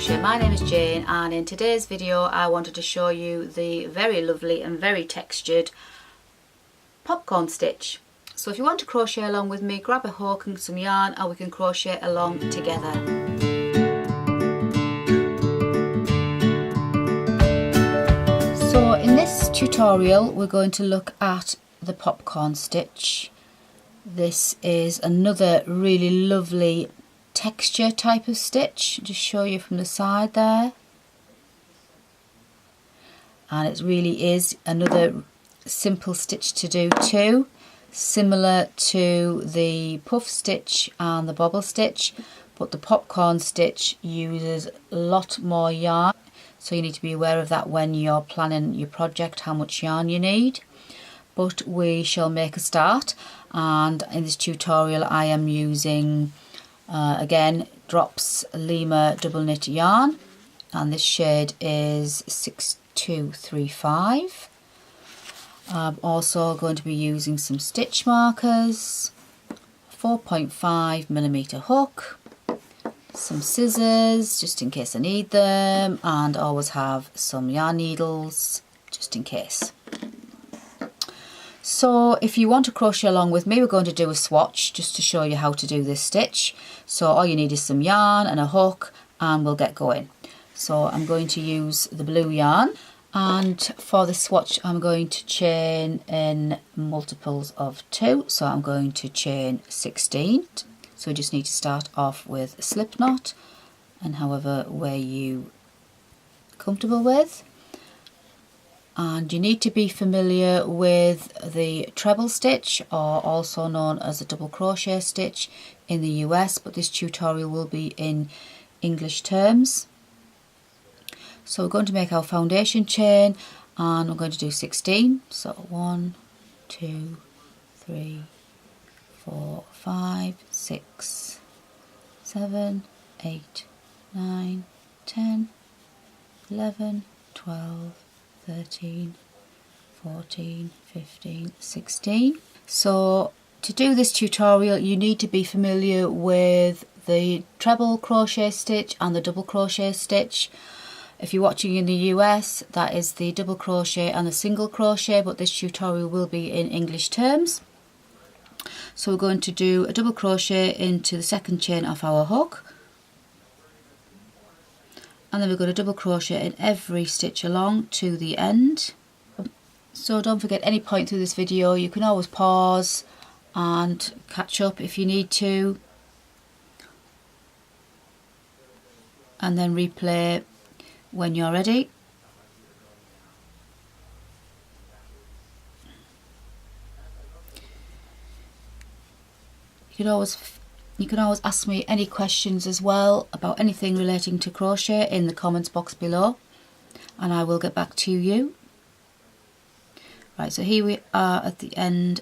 Crochet. My name is Jane, and in today's video I wanted to show you the very lovely and very textured popcorn stitch. So if you want to crochet along with me, grab a hook and some yarn and we can crochet along together. So in this tutorial we're going to look at the popcorn stitch. This is another really lovely texture type of stitch. Just show you from the side there, and it really is another simple stitch to do too, similar to the puff stitch and the bobble stitch, but the popcorn stitch uses a lot more yarn, so you need to be aware of that when you're planning your project, how much yarn you need. But we shall make a start, and in this tutorial I am using again Drops Lima double knit yarn, and this shade is 6235. I'm also going to be using some stitch markers, 4.5mm hook, some scissors just in case I need them, and always have some yarn needles just in case. So if you want to crochet along with me, we're going to do a swatch just to show you how to do this stitch. So all you need is some yarn and a hook and we'll get going. So I'm going to use the blue yarn, and for the swatch I'm going to chain in multiples of 2. So I'm going to chain 16. So you just need to start off with a slip knot, and however way you comfortable with. And you need to be familiar with the treble stitch, or also known as a double crochet stitch in the US, but this tutorial will be in English terms. So we're going to make our foundation chain, and we're going to do 16. So 1, 2, 3, 4, 5, 6, 7, 8, 9, 10, 11, 12, 13, 14, 15, 16. So to do this tutorial you need to be familiar with the treble crochet stitch and the double crochet stitch. If you're watching in the US, that is the double crochet and the single crochet, but this tutorial will be in English terms. So we're going to do a double crochet into the second chain of our hook, and then we're going to double crochet in every stitch along to the end. So don't forget, any point through this video you can always pause and catch up if you need to, and then replay when you're ready. You can always ask me any questions as well about anything relating to crochet in the comments box below, and I will get back to you. Right, so here we are at the end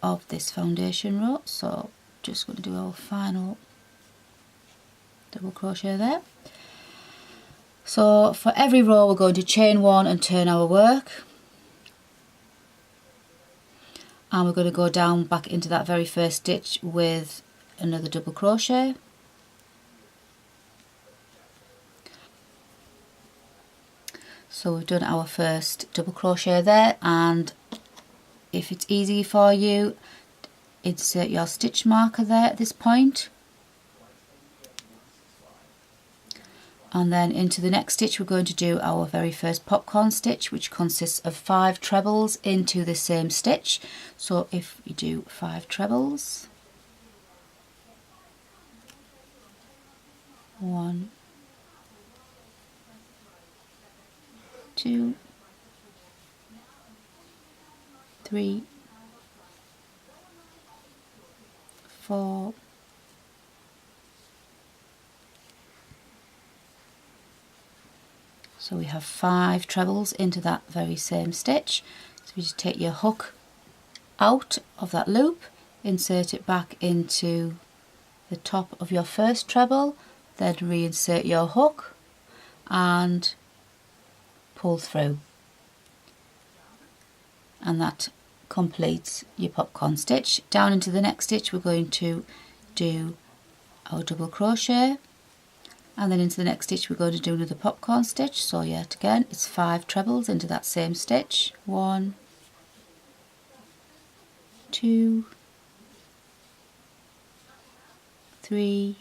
of this foundation row, so just going to do our final double crochet there. So for every row we're going to chain 1 and turn our work, and we're going to go down back into that very first stitch with another double crochet. So we've done our first double crochet there, and if it's easy for you, insert your stitch marker there at this point, and then into the next stitch we're going to do our very first popcorn stitch, which consists of 5 trebles into the same stitch. So if you do 5 trebles, 1, 2, 3, 4, so we have 5 trebles into that very same stitch. So you just take your hook out of that loop, insert it back into the top of your first treble, then reinsert your hook and pull through, and that completes your popcorn stitch. Down into the next stitch we're going to do our double crochet, And then into the next stitch we're going to do another popcorn stitch. So yet again it's 5 trebles into that same stitch. 1, 2, 3,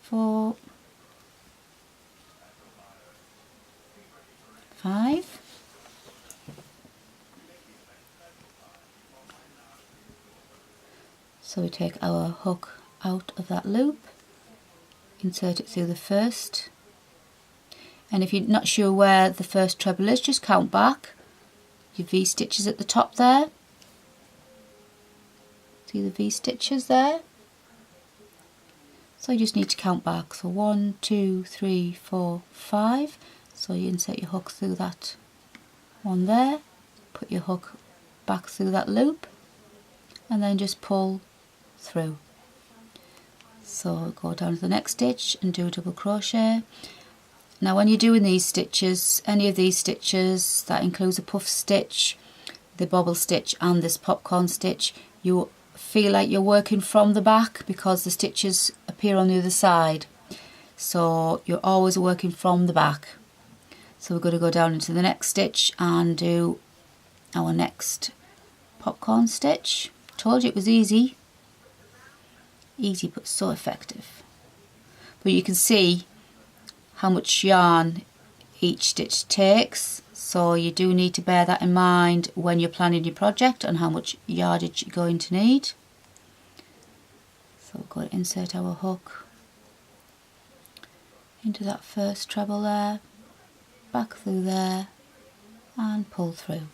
4, 5. So we take our hook out of that loop, insert it through the first, and if you're not sure where the first treble is, just count back. Your V stitches at the top there. See the V stitches there? So you just need to count back. So 1, 2, 3, 4, 5. So you insert your hook through that one there, put your hook back through that loop, and then just pull through. So go down to the next stitch and do a double crochet. Now when you're doing these stitches, any of these stitches, that includes a puff stitch, the bobble stitch and this popcorn stitch, you feel like you're working from the back because the stitches appear on the other side. So you're always working from the back. So we're going to go down into the next stitch and do our next popcorn stitch. Told you it was easy. Easy but so effective. But you can see how much yarn each stitch takes, so you do need to bear that in mind when you're planning your project and how much yardage you're going to need. So we're going to insert our hook into that first treble there, back through there and pull through.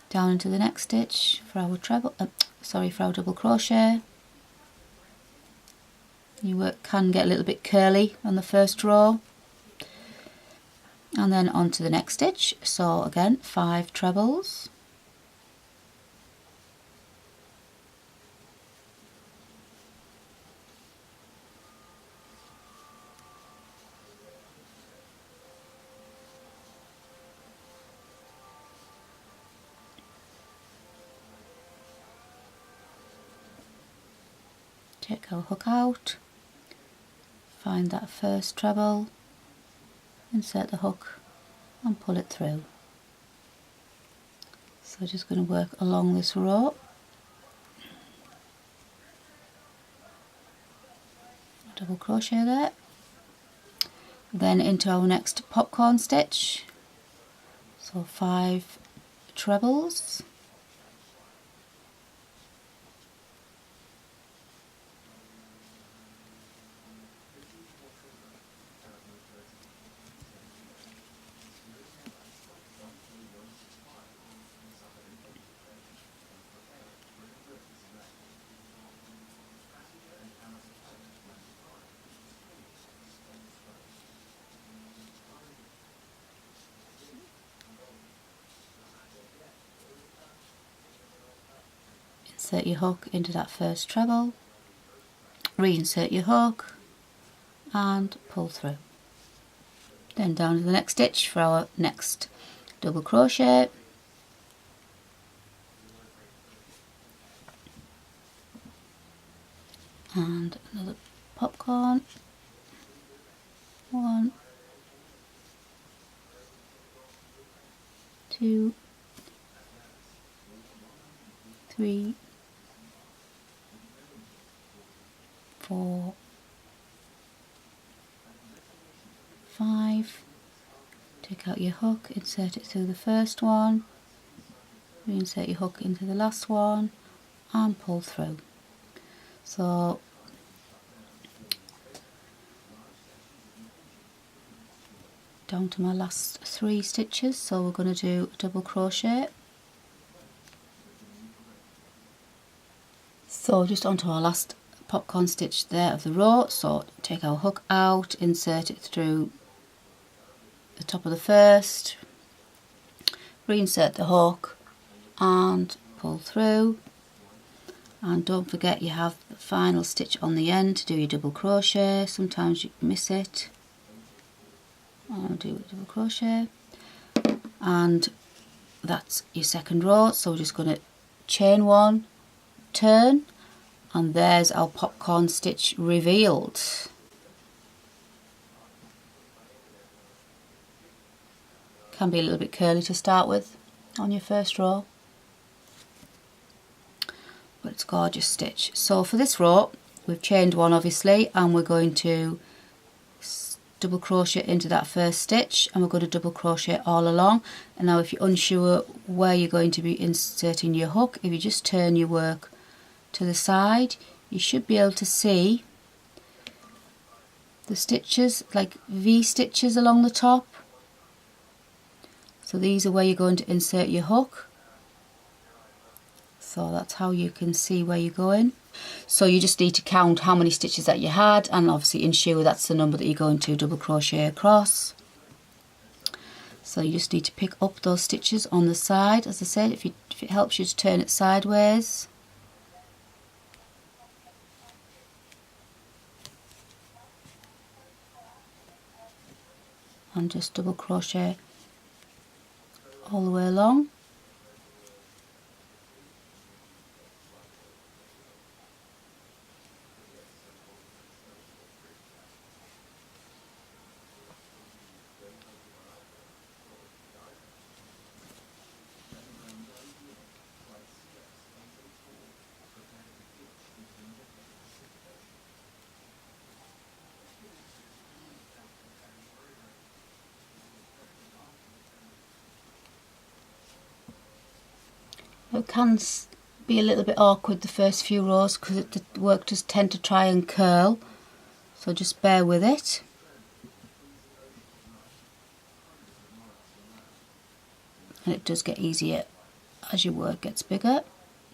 Down into the next stitch for our treble, for our double crochet. Your work can get a little bit curly on the first row. And then on to the next stitch. So again, 5 trebles. Take our hook out. Find that first treble, insert the hook and pull it through. So just going to work along this row. Double crochet there. Then into our next popcorn stitch. So 5 trebles. Insert your hook into that first treble, reinsert your hook and pull through. Then down to the next stitch for our next double crochet. And another popcorn. 1, 2, 3, 4, 5. Take out your hook, insert it through the first one, reinsert your hook into the last one and pull through. So down to my last 3 stitches, so we're going to do a double crochet. So just onto our last popcorn stitch there of the row. So take our hook out, insert it through the top of the first, reinsert the hook and pull through. And don't forget you have the final stitch on the end to do your double crochet. Sometimes you miss it. I'll do a double crochet, and that's your second row. So we're just going to chain 1, turn And there's our popcorn stitch revealed. Can be a little bit curly to start with on your first row, but it's a gorgeous stitch. So for this row we've chained one obviously, and we're going to double crochet into that first stitch, and we're going to double crochet all along. And now if you're unsure where you're going to be inserting your hook, if you just turn your work to the side, you should be able to see the stitches, like V stitches along the top. So these are where you're going to insert your hook. So that's how you can see where you're going. So you just need to count how many stitches that you had, and obviously ensure that's the number that you're going to double crochet across. So you just need to pick up those stitches on the side. As I said, if it helps you to turn it sideways. And just double crochet all the way along. It can be a little bit awkward the first few rows because the work does tend to try and curl, so just bear with it. And it does get easier as your work gets bigger.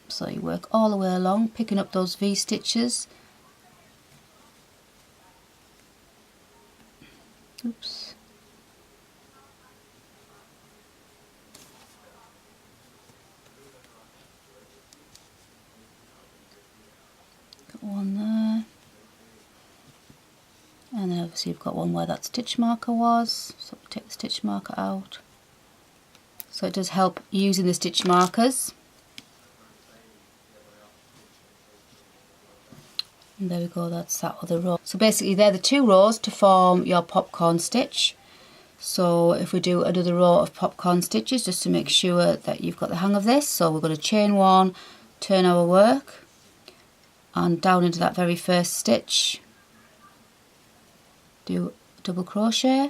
So you work all the way along, picking up those V stitches. Oops. One there, and then obviously you've got one where that stitch marker was, so take the stitch marker out. So it does help using the stitch markers. And there we go, that's that other row. So basically they're the two rows to form your popcorn stitch. So if we do another row of popcorn stitches just to make sure that you've got the hang of this, so we're going to chain one, turn our work, and down into that very first stitch do double crochet,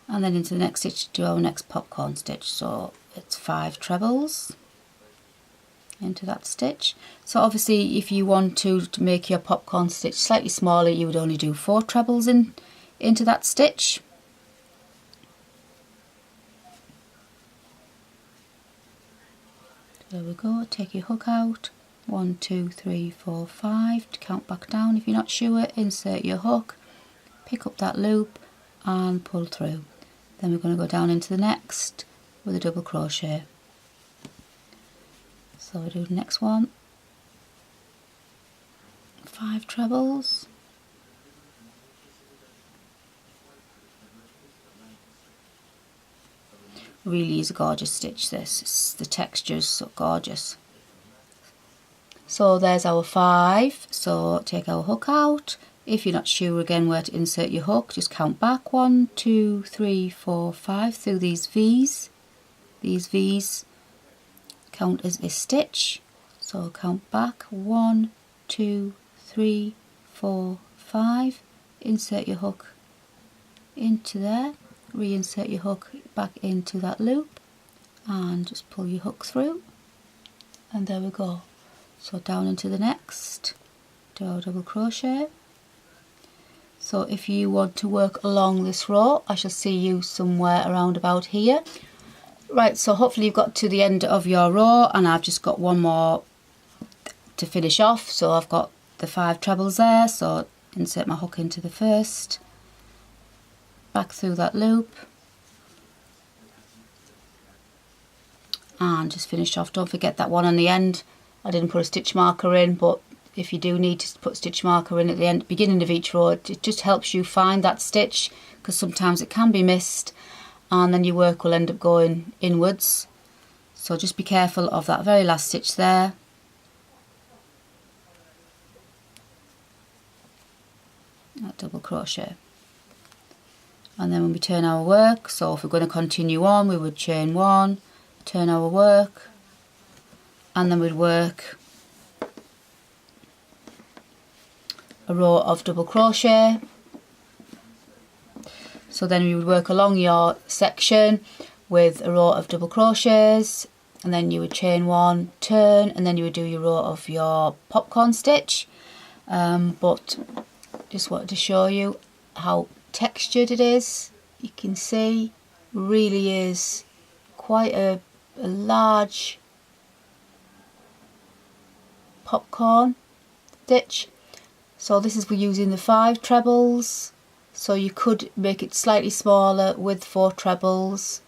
and then into the next stitch do our next popcorn stitch. So it's 5 trebles into that stitch. So obviously if you want to make your popcorn stitch slightly smaller, you would only do 4 trebles into that stitch. There we go, take your hook out. 1, 2, 3, 4, 5 to count back down. If you're not sure, insert your hook, pick up that loop and pull through. Then we're going to go down into the next with a double crochet. So we do the next one, 5 trebles, really is a gorgeous stitch this. The texture is so gorgeous. So there's our 5, so take our hook out. If you're not sure again where to insert your hook, just count back 1, 2, 3, 4, 5 through these V's. These V's count as a stitch, so count back 1, 2, 3, 4, 5, insert your hook into there, reinsert your hook back into that loop and just pull your hook through, and there we go. So down into the next, do our double crochet. So if you want to work along this row, I shall see you somewhere around about here. Right, so hopefully you've got to the end of your row, and I've just got one more to finish off. So I've got the 5 trebles there, so insert my hook into the first, back through that loop, and just finish off. Don't forget that one on the end, I didn't put a stitch marker in, but if you do need to put stitch marker in at the end, beginning of each row, it just helps you find that stitch, because sometimes it can be missed and then your work will end up going inwards. So just be careful of that very last stitch there. that double crochet. And then when we turn our work, so if we're going to continue on, we would chain 1, turn our work, and then we'd work a row of double crochet. So then you would work along your section with a row of double crochets, and then you would chain 1, turn, and then you would do your row of your popcorn stitch. But just wanted to show you how textured it is. You can see really is quite a large popcorn stitch. So this is, we're using the 5 trebles, so you could make it slightly smaller with 4 trebles,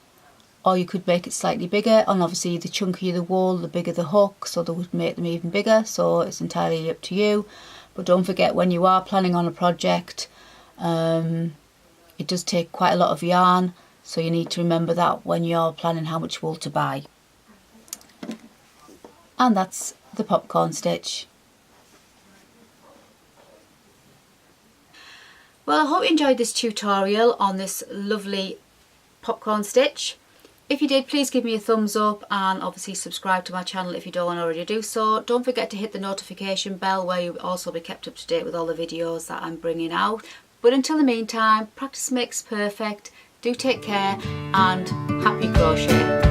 or you could make it slightly bigger, and obviously the chunkier the wool, the bigger the hook, so that would make them even bigger. So it's entirely up to you. But don't forget, when you are planning on a project, it does take quite a lot of yarn, so you need to remember that when you're planning how much wool to buy. And that's the popcorn stitch. Well, I hope you enjoyed this tutorial on this lovely popcorn stitch. If you did, please give me a thumbs up, and obviously subscribe to my channel if you don't already do so. Don't forget to hit the notification bell, where you'll also be kept up to date with all the videos that I'm bringing out. But until the meantime, practice makes perfect. Do take care, and happy crochet.